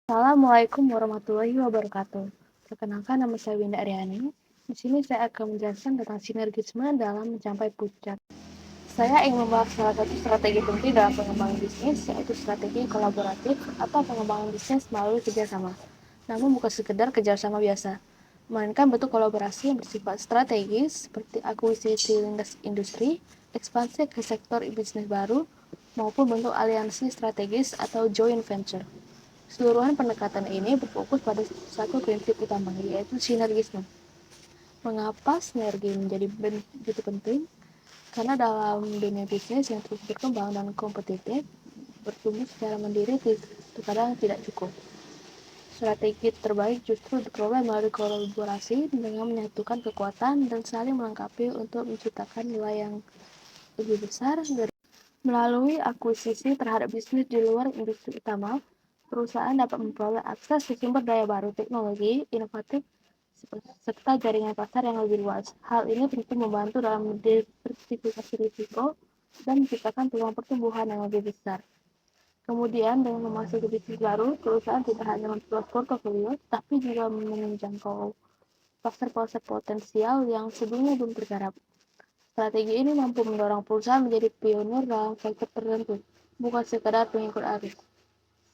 Assalamualaikum warahmatullahi wabarakatuh. Perkenalkan, nama saya Winda Aryani. Di sini saya akan menjelaskan tentang sinergisme dalam mencapai puncak. Saya ingin membahas salah satu strategi penting dalam pengembangan bisnis, yaitu strategi kolaboratif atau pengembangan bisnis melalui kerjasama. Namun bukan sekedar kerjasama biasa, melainkan bentuk kolaborasi yang bersifat strategis seperti akuisisi lintas industri, ekspansi ke sektor bisnis baru, maupun bentuk aliansi strategis atau joint venture. Keseluruhan pendekatan ini berfokus pada satu prinsip utama, yaitu sinergisme. Mengapa sinergi menjadi begitu penting? Karena dalam dunia bisnis yang terus berkembang dan kompetitif, bertumbuh secara mandiri terkadang tidak cukup. Strategi terbaik justru diperoleh melalui kolaborasi dengan menyatukan kekuatan dan saling melengkapi untuk menciptakan nilai yang lebih besar. Melalui akuisisi terhadap bisnis di luar industri utama, perusahaan dapat memperoleh akses ke sumber daya baru, teknologi inovatif, serta jaringan pasar yang lebih luas. Hal ini tentu membantu dalam diversifikasi risiko dan menciptakan peluang pertumbuhan yang lebih besar. Kemudian, dengan memasuki bisnis baru, perusahaan tidak hanya memperluas portofolio, tapi juga menjangkau pasar-pasar potensial yang sebelumnya belum tergarap. Strategi ini mampu mendorong perusahaan menjadi pionir dalam sektor tertentu, bukan sekadar pengikut arus.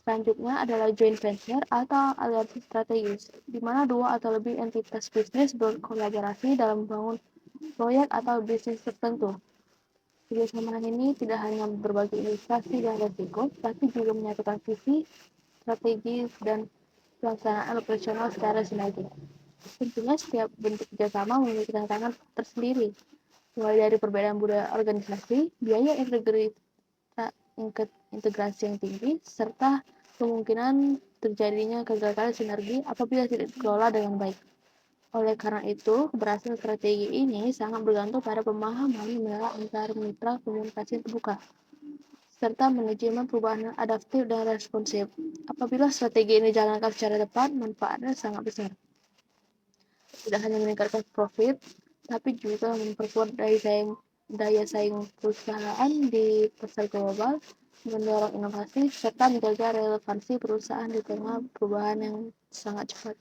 Selanjutnya adalah joint venture atau aliansi strategis, di mana dua atau lebih entitas bisnis berkolaborasi dalam membangun proyek atau bisnis tertentu. Kerjasama ini tidak hanya berbagi investasi dan risiko, tapi juga menyatukan visi, strategi, dan pelaksanaan operasional secara sinergi. Tentunya setiap bentuk kerjasama memiliki tantangan tersendiri, mulai dari perbedaan budaya organisasi, biaya integrasi yang tinggi, serta kemungkinan terjadinya kegagalan sinergi apabila tidak dikelola dengan baik. Oleh karena itu, keberhasilan strategi ini sangat bergantung pada pemahaman mengenai antar mitra komunikasi yang terbuka, serta manajemen perubahan adaptif dan responsif. Apabila strategi ini dijalankan secara tepat, manfaatnya sangat besar. Tidak hanya meningkatkan profit, tapi juga memperkuat daya saing perusahaan di pasar global, mendorong inovasi, serta menjaga relevansi perusahaan di tengah perubahan yang sangat cepat.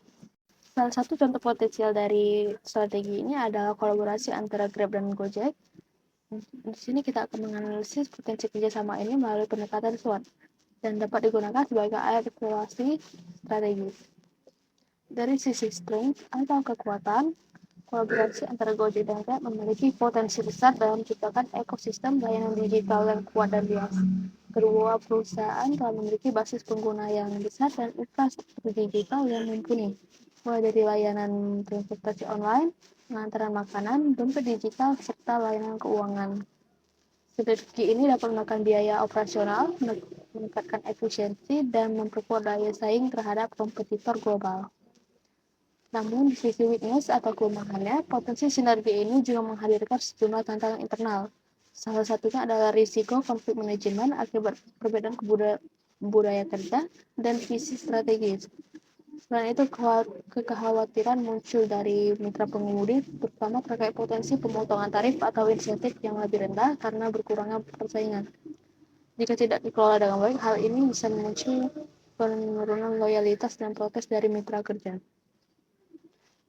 Salah satu contoh potensial dari strategi ini adalah kolaborasi antara Grab dan Gojek. Di sini kita akan menganalisis potensi kerjasama ini melalui pendekatan SWOT dan dapat digunakan sebagai alat evaluasi strategis. Dari sisi strength atau kekuatan, kolaborasi antara Gojek dan Grab memiliki potensi besar dalam menciptakan ekosistem layanan digital yang kuat dan luas. Kedua perusahaan telah memiliki basis pengguna yang besar dan infrastruktur digital yang mumpuni, mulai dari layanan transportasi online, pengantaran makanan, dompet digital, serta layanan keuangan. Strategi ini dapat menekan biaya operasional, meningkatkan efisiensi, dan memperkuat daya saing terhadap kompetitor global. Namun, di sisi weakness atau kelemahannya, potensi sinergi ini juga menghadirkan sejumlah tantangan internal. Salah satunya adalah risiko konflik manajemen akibat perbedaan budaya kerja dan visi strategis. Selain itu, kekhawatiran muncul dari mitra pengemudi, terutama terkait potensi pemotongan tarif atau insentif yang lebih rendah karena berkurangnya persaingan. Jika tidak dikelola dengan baik, hal ini bisa memicu penurunan loyalitas dan protes dari mitra kerja.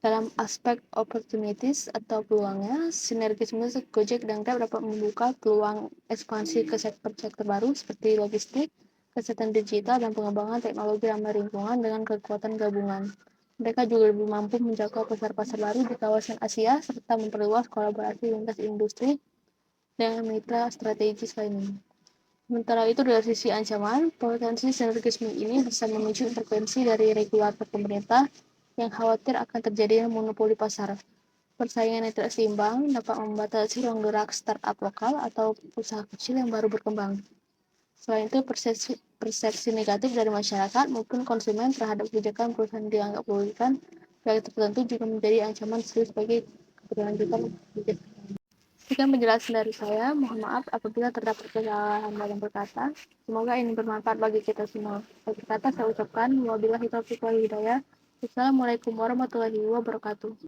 Dalam aspek opportunities atau peluangnya, sinergisme Gojek dan Grab dapat membuka peluang ekspansi ke sektor baru seperti logistik, kesehatan digital, dan pengembangan teknologi ramah lingkungan dengan kekuatan gabungan. Mereka juga lebih mampu menjangkau pasar-pasar baru di kawasan Asia serta memperluas kolaborasi lintas industri dengan mitra strategis lainnya. Sementara itu, dari sisi ancaman, potensi sinergisme ini bisa memicu intervensi dari regulator pemerintah yang khawatir akan terjadinya monopoli pasar. Persaingan yang tidak seimbang dapat membatasi ruang gerak startup lokal atau usaha kecil yang baru berkembang. Selain itu, persepsi negatif dari masyarakat maupun konsumen terhadap kebijakan perusahaan dianggap merugikan pihak tertentu juga menjadi ancaman serius bagi keberlanjutan bisnis. Sekian penjelasan dari saya. Mohon maaf apabila terdapat kesalahan dalam berkata. Semoga ini bermanfaat bagi kita semua. Bagi kata saya ucapkan wabillahi taufiq wal hidayah. Wassalamualaikum warahmatullahi wabarakatuh.